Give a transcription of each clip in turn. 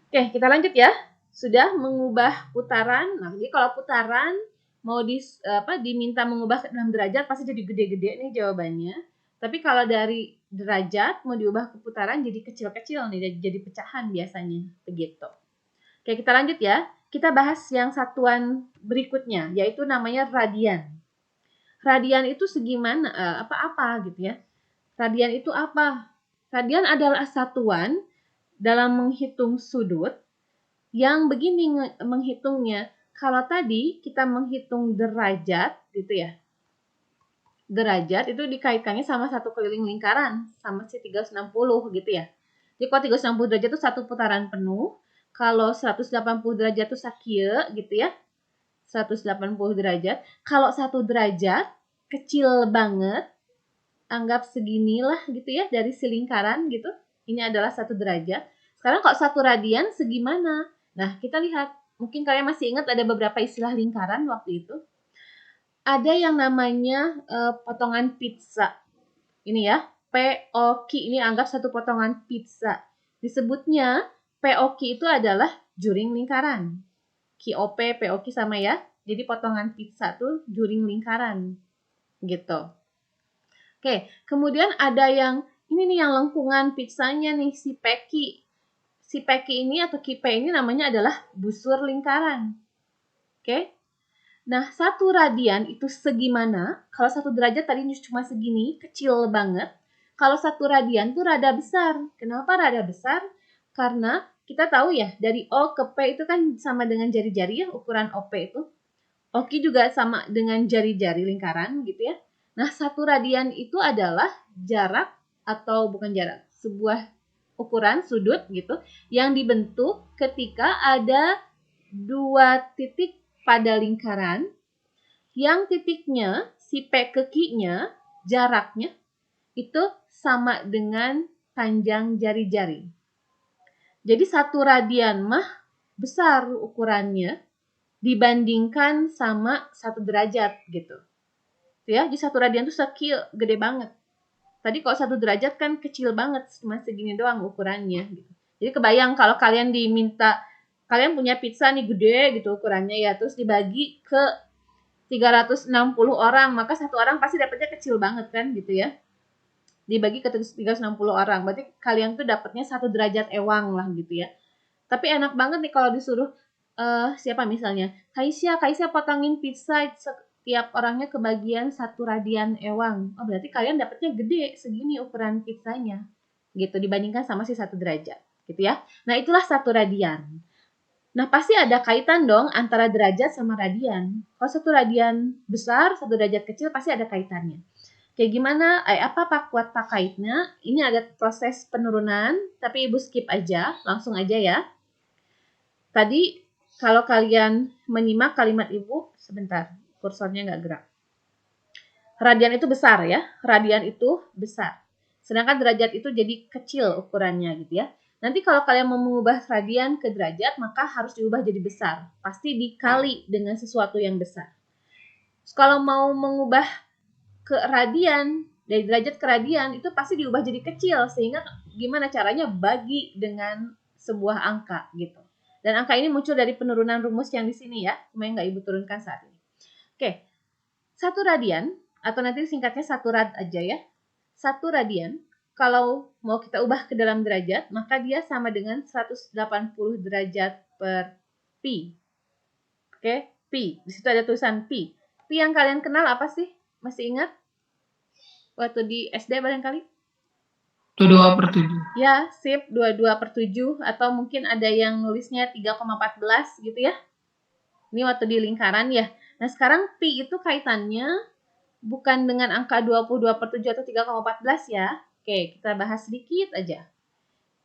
Oke, kita lanjut ya. Sudah mengubah putaran. Nah, jadi kalau putaran mau diminta mengubah ke 6 derajat pasti jadi gede-gede nih jawabannya. Tapi kalau dari derajat mau diubah ke putaran jadi kecil-kecil nih, jadi pecahan biasanya begitu. Oke, kita lanjut ya. Kita bahas yang satuan berikutnya, yaitu namanya radian. Radian itu segimana, apa-apa gitu ya. Radian itu apa? Radian adalah satuan dalam menghitung sudut yang begini menghitungnya. Kalau tadi kita menghitung derajat gitu ya. Derajat itu dikaitkannya sama satu keliling lingkaran, sama si 360 gitu ya. Jadi kalau 360 derajat itu satu putaran penuh, kalau 180 derajat itu sakieu gitu ya. 180 derajat. Kalau 1 derajat kecil banget, anggap seginilah gitu ya dari si lingkaran gitu. Ini adalah 1 derajat. Sekarang kalau 1 radian segimana? Nah, kita lihat. Mungkin kalian masih ingat ada beberapa istilah lingkaran waktu itu. Ada yang namanya potongan pizza. Ini ya, POQ ini anggap satu potongan pizza. Disebutnya POQ itu adalah juring lingkaran. QOP, POQ sama ya. Jadi potongan pizza tuh juring lingkaran. Gitu. Oke, kemudian ada yang ini nih yang lengkungan pizzanya nih si Peki. Si Peki ini atau Kipe ini namanya adalah busur lingkaran. Oke. Nah, 1 radian itu segimana? Kalau 1 derajat tadi cuma segini, kecil banget. Kalau 1 radian tuh rada besar. Kenapa rada besar? Karena kita tahu ya, dari O ke P itu kan sama dengan jari-jari ya, ukuran OP itu. OQ juga sama dengan jari-jari lingkaran gitu ya. Nah, 1 radian itu adalah jarak atau bukan jarak, sebuah ukuran sudut gitu yang dibentuk ketika ada 2 titik pada lingkaran yang titiknya si P ke Q-nya jaraknya itu sama dengan panjang jari-jari. Jadi 1 radian mah besar ukurannya dibandingkan sama 1 derajat gitu. Ya, jadi 1 radian itu sekieu, gede banget. Tadi kalau 1 derajat kan kecil banget, cuma segini doang ukurannya gitu. Jadi kebayang kalau kalian kalian punya pizza nih gede gitu ukurannya ya, terus dibagi ke 360 orang, maka satu orang pasti dapatnya kecil banget kan gitu ya. Dibagi ke 360 orang, berarti kalian tuh dapatnya 1 derajat ewang lah gitu ya. Tapi enak banget nih kalau disuruh siapa misalnya, Kaisya potongin pizza setiap orangnya kebagian 1 radian ewang. Oh, berarti kalian dapatnya gede segini ukuran pizzanya. Gitu dibandingkan sama si 1 derajat, gitu ya. Nah, itulah 1 radian. Nah, pasti ada kaitan dong antara derajat sama radian. Kalau 1 radian besar, 1 derajat kecil pasti ada kaitannya. Kayak gimana? Apa kuat pak kaitnya? Ini ada proses penurunan, tapi Ibu skip aja, langsung aja ya. Tadi kalau kalian menyimak kalimat Ibu, sebentar, kursornya nggak gerak. Radian itu besar ya, radian itu besar. Sedangkan derajat itu jadi kecil ukurannya gitu ya. Nanti kalau kalian mau mengubah radian ke derajat, maka harus diubah jadi besar. Pasti dikali dengan sesuatu yang besar. Kalau mau mengubah ke radian, dari derajat ke radian, itu pasti diubah jadi kecil. Sehingga gimana caranya bagi dengan sebuah angka gitu. Dan angka ini muncul dari penurunan rumus yang di sini ya. Cuma yang nggak Ibu turunkan saat ini. Oke, 1 radian, atau nanti singkatnya 1 rad aja ya. 1 radian, kalau mau kita ubah ke dalam derajat, maka dia sama dengan 180 derajat per pi. Oke, pi. Di situ ada tulisan pi. Pi yang kalian kenal apa sih? Masih ingat? Waktu di SD barangkali? 22/7. Ya, sip. 22/7. Atau mungkin ada yang nulisnya 3,14 gitu ya. Ini waktu di lingkaran ya. Nah, sekarang pi itu kaitannya bukan dengan angka 22/7 atau 3,14 ya. Oke, kita bahas sedikit aja.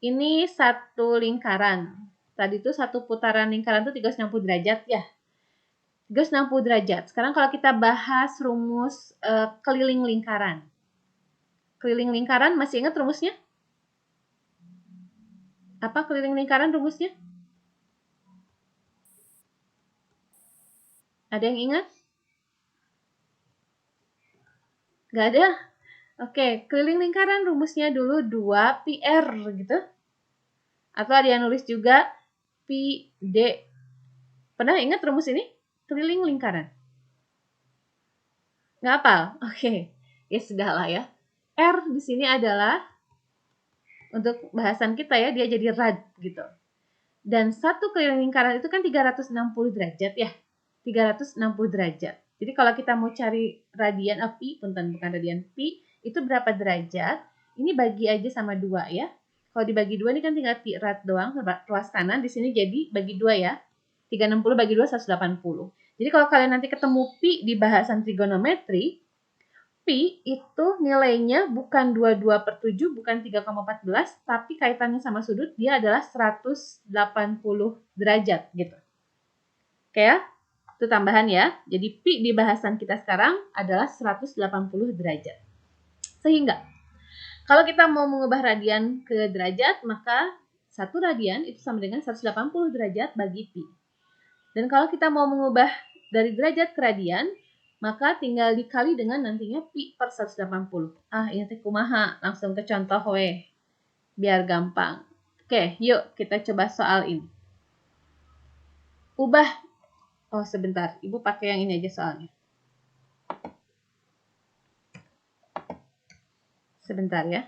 Ini satu lingkaran. Tadi itu satu putaran lingkaran itu 360 derajat ya. 360 derajat. Sekarang kalau kita bahas rumus keliling lingkaran. Keliling lingkaran, masih ingat rumusnya? Apa keliling lingkaran rumusnya? Ada yang ingat? Gak ada? Oke, keliling lingkaran rumusnya dulu 2 pi r gitu. Atau ada yang nulis juga pi D. Pernah ingat rumus ini? Keliling lingkaran. Nggak hafal? Oke. Ya sudahlah ya. R di sini adalah, untuk bahasan kita ya, dia jadi rad gitu. Dan satu keliling lingkaran itu kan 360 derajat ya. 360 derajat. Jadi kalau kita mau cari radian, pi, bukan radian, pi, itu berapa derajat? Ini bagi aja sama 2 ya. Kalau dibagi 2 ini kan tinggal pi rad doang, ruas kanan. Di sini jadi bagi 2 ya. 360 bagi 2, 180. Jadi kalau kalian nanti ketemu pi di bahasan trigonometri, pi itu nilainya bukan 22/7, bukan 3,14, tapi kaitannya sama sudut, dia adalah 180 derajat gitu. Oke ya, itu tambahan ya. Jadi pi di bahasan kita sekarang adalah 180 derajat. Sehingga, kalau kita mau mengubah radian ke derajat, maka 1 radian itu sama dengan 180 derajat bagi pi. Dan kalau kita mau mengubah dari derajat ke radian, maka tinggal dikali dengan nantinya pi per 180. Ini teh kumaha, langsung ke contoh we. Biar gampang. Oke, yuk kita coba soal ini. Ubah. Oh, sebentar. Ibu pakai yang ini aja soalnya. Sebentar ya.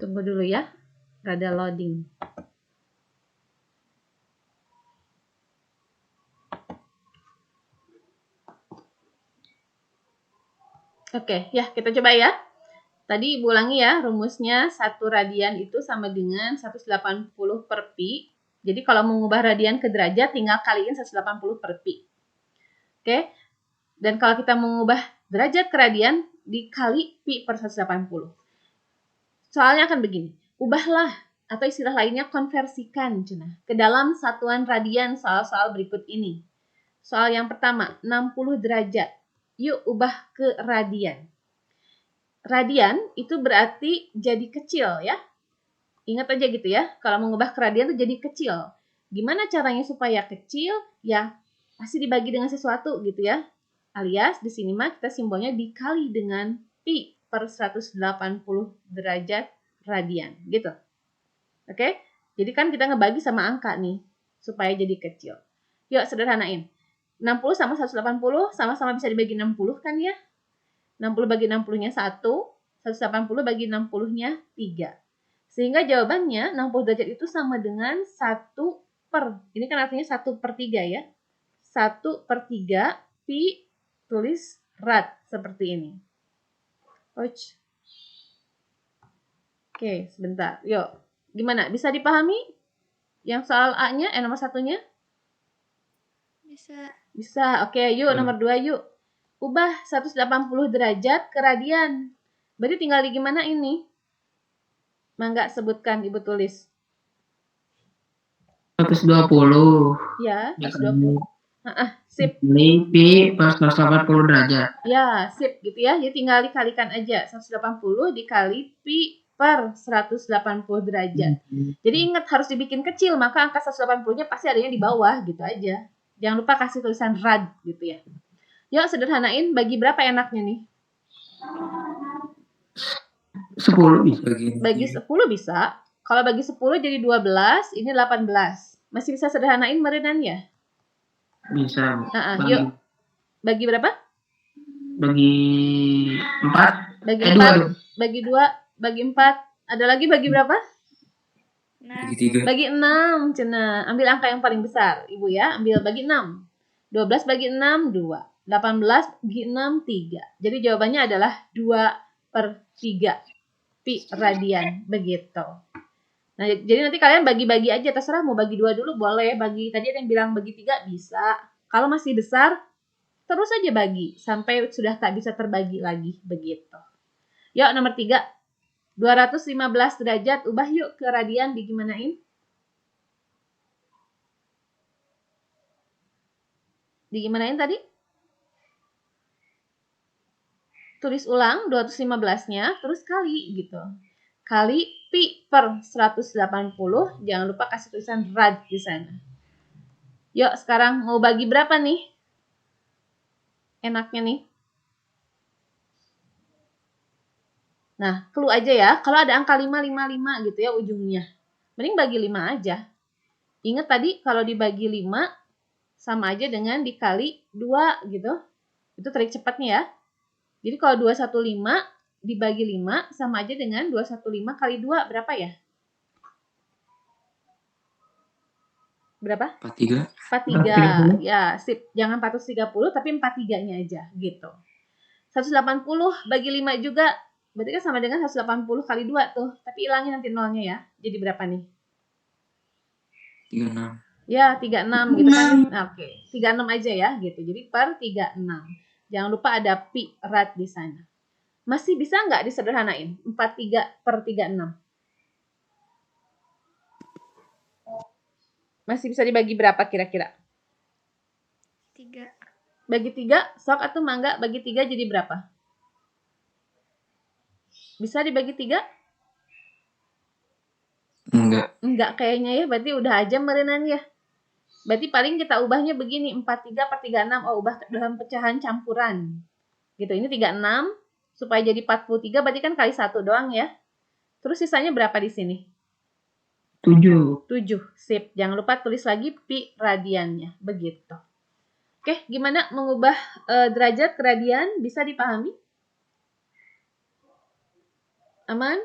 Tunggu dulu ya. Rada loading. Oke, ya kita coba ya. Tadi Ibu ulangi ya, rumusnya 1 radian itu sama dengan 180 per pi. Jadi kalau mengubah radian ke derajat, tinggal kaliin 180 per pi. Oke, dan kalau kita mengubah derajat ke radian, dikali pi per 180. Soalnya akan begini, ubahlah, atau istilah lainnya konversikan ke dalam satuan radian soal-soal berikut ini. Soal yang pertama, 60 derajat. Yuk ubah ke radian. Radian itu berarti jadi kecil ya. Ingat aja gitu ya, kalau mengubah ke radian itu jadi kecil. Gimana caranya supaya kecil? Ya, pasti dibagi dengan sesuatu gitu ya. Alias di sini mah kita simbolnya dikali dengan pi per 180 derajat radian gitu. Oke? Jadi kan kita ngebagi sama angka nih supaya jadi kecil. Yuk sederhanain. 60 sama 180 sama-sama bisa dibagi 60 kan ya? 60 bagi 60-nya 1, 180 bagi 60-nya 3. Sehingga jawabannya 60 derajat itu sama dengan 1 per, ini kan artinya 1 per 3 ya. 1 per 3 pi tulis rad seperti ini. Ouch. Oke, sebentar. Yuk, gimana? Bisa dipahami? Yang soal A-nya, nomor 1-nya? Bisa. Bisa. Oke, yuk nomor 2 yuk. Ubah 180 derajat ke radian. Berarti tinggal di gimana ini? Mangga sebutkan, Ibu tulis. 120. Ya, 120. Sip. Ini pi per 180 derajat. Ya, sip gitu ya. Jadi tinggal dikalikan aja. 180 dikali pi per 180 derajat. Jadi ingat harus dibikin kecil, maka angka 180-nya pasti adanya di bawah gitu aja. Jangan lupa kasih tulisan rad gitu ya. Yuk sederhanain, bagi berapa enaknya nih? 10 bisa. Bagi 10 bisa. Kalau bagi 10 jadi 12, ini 18. Masih bisa sederhanain merenan ya? Bisa. Yuk. Bagi berapa? Bagi 4. Bagi 4. Bagi 2, bagi 4. Ada lagi bagi berapa? Bagi 3. Bagi 6, Cina. Ambil angka yang paling besar, Ibu ya. Ambil bagi 6. 12 bagi 6, 2. 18 bagi 6, 3. Jadi jawabannya adalah 2/3 pi radian. Begitu. Nah, jadi nanti kalian bagi-bagi aja. Terserah mau bagi 2 dulu boleh. Bagi tadi ada yang bilang bagi 3 bisa. Kalau masih besar, terus aja bagi. Sampai sudah tak bisa terbagi lagi. Begitu. Yuk nomor 3. 215 derajat. Ubah yuk ke radian. Digimanain? Digimanain tadi? Tulis ulang 215-nya, terus kali gitu. kali pi per 180. Jangan lupa kasih tulisan rad di sana. Yuk, sekarang mau bagi berapa nih? Enaknya nih. Nah, clue aja ya. Kalau ada angka 555 gitu ya ujungnya. Mending bagi 5 aja. Ingat tadi kalau dibagi 5 sama aja dengan dikali 2 gitu. Itu trik cepatnya ya. Jadi kalau 215 dibagi 5 sama aja dengan 215 kali 2 berapa ya? Berapa? 43. 43. Ya, sip. Jangan 430 tapi 43-nya aja gitu. 180 bagi 5 juga. Berarti kan sama dengan 180 kali 2 tuh. Tapi hilangin nanti nolnya ya. Jadi berapa nih? 36. Ya, 36 gitu kan. Nah, oke. 36 aja ya gitu. Jadi per 36. Jangan lupa ada pi rad di sana. Masih bisa nggak disederhanain? 43 per 36. Masih bisa dibagi berapa kira-kira? 3. Bagi 3, sok atau mangga bagi 3 jadi berapa? Bisa dibagi 3? Enggak. Enggak kayaknya ya, berarti udah aja merenan ya. Berarti paling kita ubahnya begini, 43 per 36. Oh, ubah dalam pecahan campuran. Gitu, ini 36. Supaya jadi 43, berarti kan kali 1 doang ya. Terus sisanya berapa di sini? 7. 7. Sip. Jangan lupa tulis lagi pi radiannya. Begitu. Oke, gimana mengubah derajat ke radian? Bisa dipahami? Aman?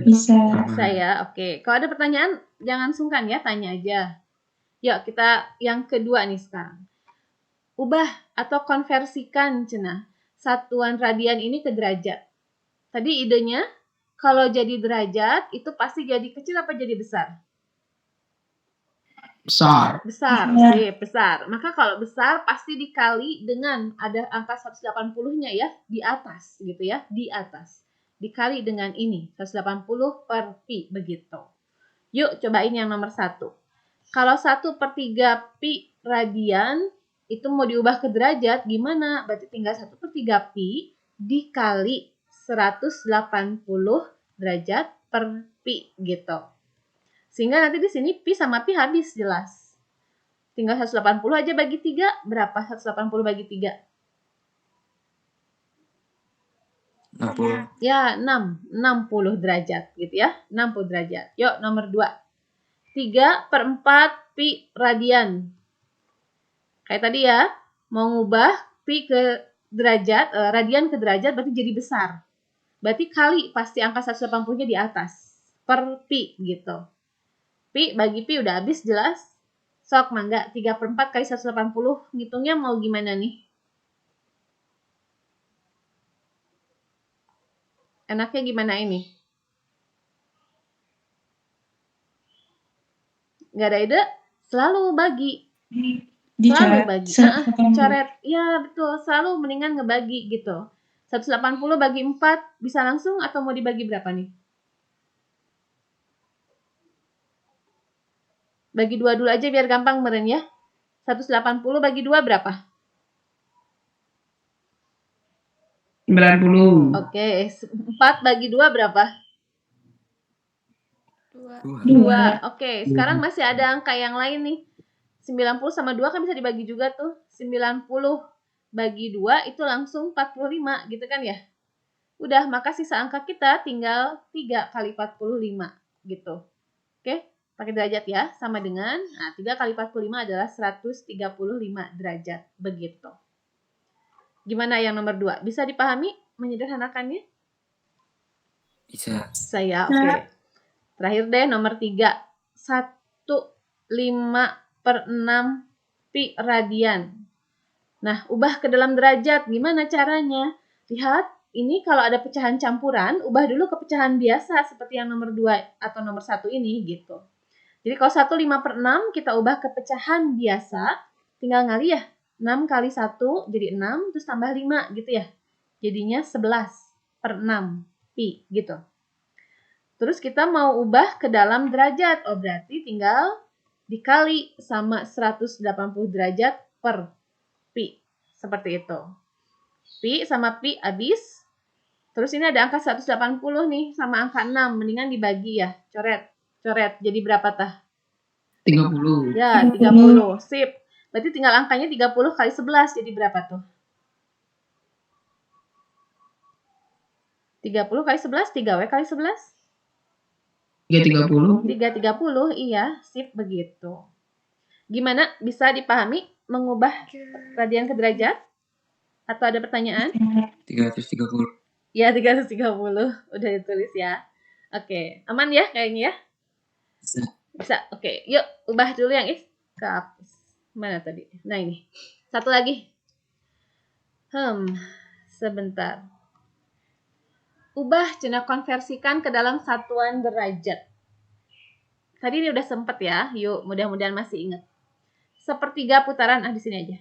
Bisa. Bisa ya, oke. Kalau ada pertanyaan, jangan sungkan ya, tanya aja. Yuk, kita yang kedua nih sekarang. Ubah atau konversikan, cenah, satuan radian ini ke derajat. Tadi idenya, kalau jadi derajat, itu pasti jadi kecil apa jadi besar? Besar. Besar, Besar. sip, besar. Maka kalau besar, pasti dikali dengan ada angka 180-nya ya, di atas gitu ya, di atas. Dikali dengan ini, 180 per pi, begitu. Yuk, cobain yang nomor 1. Kalau 1/3 pi radian, itu mau diubah ke derajat, gimana? Berarti tinggal 1/3 pi dikali 180 derajat per pi, gitu. Sehingga nanti di sini pi sama pi habis jelas. Tinggal 180 aja bagi 3, berapa 180 bagi 3? 60. Ya, 60 derajat gitu ya. 60 derajat. Yuk, nomor 2. 3/4 pi radian. Kayak tadi ya, mau ngubah pi ke derajat, radian ke derajat berarti jadi besar. Berarti kali pasti angka 180-nya di atas. Per pi gitu. Pi bagi pi udah habis jelas. Sok mangga, 3/4 kali 180. Ngitungnya mau gimana nih? Enaknya gimana ini? Nggak ada ide? Selalu bagi. Selalu Dicoret. bagi. 180. Coret. Ya, betul. Selalu mendingan ngebagi gitu. 180 bagi 4 bisa langsung atau mau dibagi berapa nih? Bagi 2 dulu aja biar gampang meren ya. 180 bagi 2 berapa? 90. Oke, 4 bagi 2 berapa? 2. 2. Oke, sekarang masih ada angka yang lain nih. 90 sama 2 kan bisa dibagi juga tuh. 90 bagi 2 itu langsung 45 gitu kan ya. Udah, maka sisa angka kita tinggal 3 kali 45 gitu. Oke, pakai derajat ya, sama dengan, nah 3 kali 45 adalah 135 derajat, begitu. Gimana yang nomor 2? Bisa dipahami menyederhanakannya? Bisa. Saya, oke. Terakhir deh, nomor 3. 1/5/6 pi radian. Nah, ubah ke dalam derajat, gimana caranya? Lihat, ini kalau ada pecahan campuran, ubah dulu ke pecahan biasa, seperti yang nomor 2 atau nomor 1 ini, gitu. Jadi kalau 1/5/6 kita ubah ke pecahan biasa, tinggal ngali ya. 6 kali 1 jadi 6, terus tambah 5 gitu ya. Jadinya 11/6 pi gitu. Terus kita mau ubah ke dalam derajat. Oh, berarti tinggal dikali sama 180 derajat per pi. Seperti itu. Pi sama pi habis. Terus ini ada angka 180 nih sama angka 6. Mendingan dibagi ya. Coret. Jadi berapa tah? 30. Ya, 30. Sip. Berarti tinggal angkanya 30 kali 11. Jadi berapa tuh? 30 kali 11, 3W kali 11? 330. 330, iya. Sip, begitu. Gimana? Bisa dipahami mengubah radian ke derajat? Atau ada pertanyaan? 330. Ya, 330. Udah ditulis ya. Oke, aman ya kayaknya ya? Bisa. Oke, yuk ubah dulu yang ke mana tadi? Nah, ini. Satu lagi. Sebentar. Ubah cenah konversikan ke dalam satuan derajat. Tadi ini udah sempet ya. Yuk, mudah-mudahan masih ingat. Sepertiga putaran, di sini aja.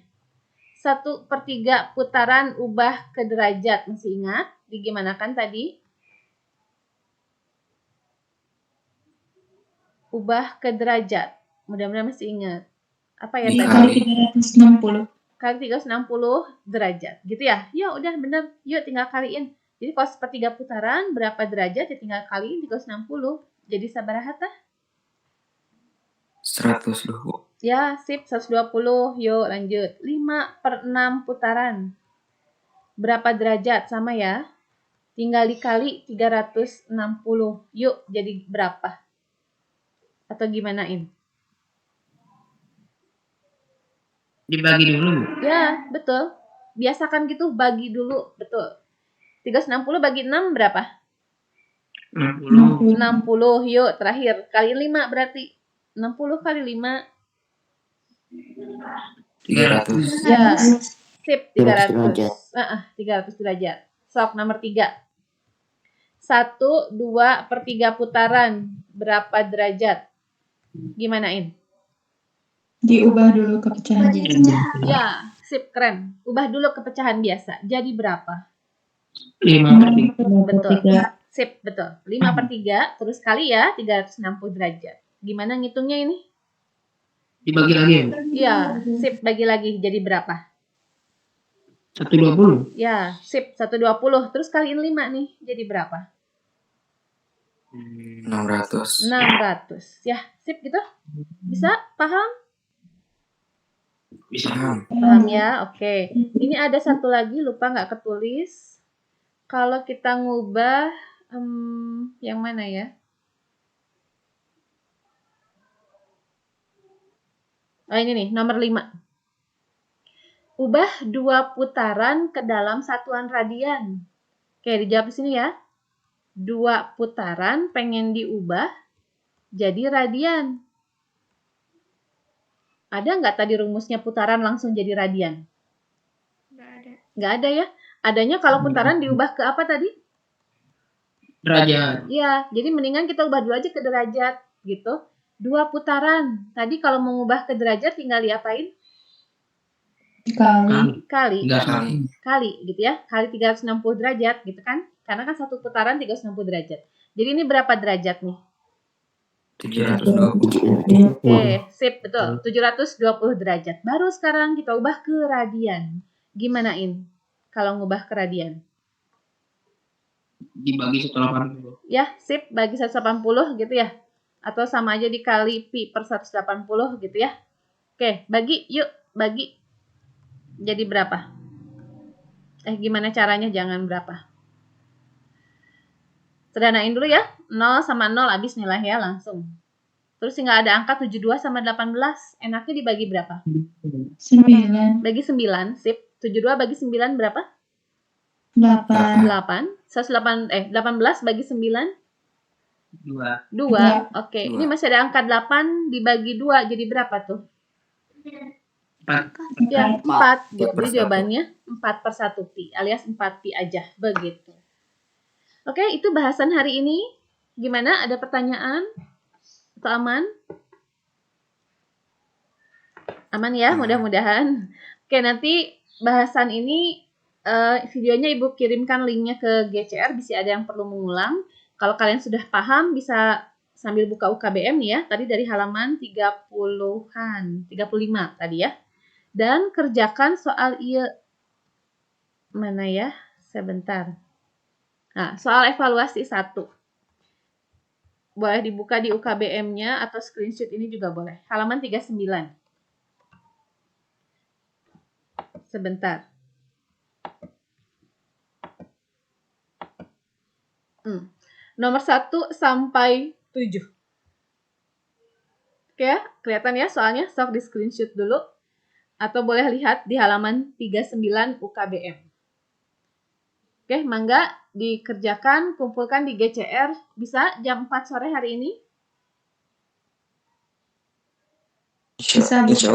1/3 putaran ubah ke derajat. Masih ingat? Digimanakan tadi? Ubah ke derajat. Mudah-mudahan masih ingat. Apa ya tadi? Dikali 360. Kali 360 derajat. Gitu ya? Ya udah bener. Yuk tinggal kaliin. Jadi kalau sepertiga putaran berapa derajat ya tinggal kaliin 360. Jadi sabaraha tah? 120. Ya, sip 120. Yuk lanjut. 5/6 putaran. Berapa derajat? Sama ya. Tinggal dikali 360. Yuk jadi berapa? Atau gimanain? Dibagi dulu. Ya, betul. Biasakan gitu, bagi dulu. Betul. 360 bagi 6 berapa? 60. 60. Yuk, terakhir. Kali 5 berarti. 60 kali 5. 300. Ya, sip 300 300. 300 derajat. Sok nomor 3. 1, 2/3 putaran. Berapa derajat? Gimanain? Diubah dulu ke pecahan biasa. Ya, sip, keren. Ubah dulu ke pecahan biasa. Jadi berapa? 5/3. Betul. Sip, betul. 5/3, terus kali ya 360 derajat. Gimana ngitungnya ini? Dibagi lagi ya? Ya, sip, bagi lagi. Jadi berapa? 120. Ya, sip, 120. Terus kaliin 5 nih. Jadi berapa? 600. 600. Ya, sip gitu? Bisa? Paham? Bisa. Paham ya? Oke. Ini ada satu lagi, lupa nggak ketulis. Kalau kita ngubah, yang mana ya? Oh, ini nih, nomor 5. Ubah 2 putaran ke dalam satuan radian. Oke, dijawab di sini ya. 2 putaran pengen diubah jadi radian. Ada nggak tadi rumusnya putaran langsung jadi radian? Nggak ada. Nggak ada ya. Adanya kalau putaran diubah ke apa tadi? Derajat. Ya, jadi mendingan kita ubah dulu aja ke derajat gitu. 2 putaran. Tadi kalau mau ngubah ke derajat tinggal diapain? Kali. Enggak kali. Kali gitu ya. Kali 360 derajat gitu kan. Karena kan satu putaran 360 derajat. Jadi ini berapa derajat nih? 720. Oke, sip, betul. 720 derajat. Baru sekarang kita ubah ke radian. Gimanain kalau ngubah ke radian? Dibagi 180. Ya, sip, bagi 180 gitu ya. Atau sama aja dikali pi per 180 gitu ya. Oke, bagi, yuk, bagi. Jadi berapa? Gimana caranya? Jangan berapa. Sederhanain dulu ya. 0 sama 0 habis nilai ya langsung. Terus tinggal ada angka 72 sama 18. Enaknya dibagi berapa? 9. Bagi 9, sip. 72 bagi 9 berapa? 8. 8. 18 bagi 9? 2. 2. Oke, Dua. ini masih ada angka 8 dibagi 2. Jadi berapa tuh? 4. Ya, 4. Gitu. 4/1. Jadi jawabannya 4/1 pi alias 4 pi aja. Begitu. Oke, itu bahasan hari ini. Gimana? Ada pertanyaan? Atau aman? Aman ya, mudah-mudahan. Oke, nanti bahasan ini videonya Ibu kirimkan linknya ke GCR, bisa ada yang perlu mengulang. Kalau kalian sudah paham, bisa sambil buka UKBM nih ya. Tadi dari halaman 30-an, 35 tadi ya. Dan kerjakan soal iya. Mana ya? Sebentar. Nah, soal evaluasi 1. Boleh dibuka di UKBM-nya atau screenshot ini juga boleh. Halaman 39. Sebentar. Nomor 1 sampai 7. Oke ya, kelihatan ya soalnya, sok di screenshot dulu. Atau boleh lihat di halaman 39 UKBM. Oke, mangga dikerjakan, kumpulkan di GCR. Bisa jam 4 sore hari ini? Bisa. Bisa.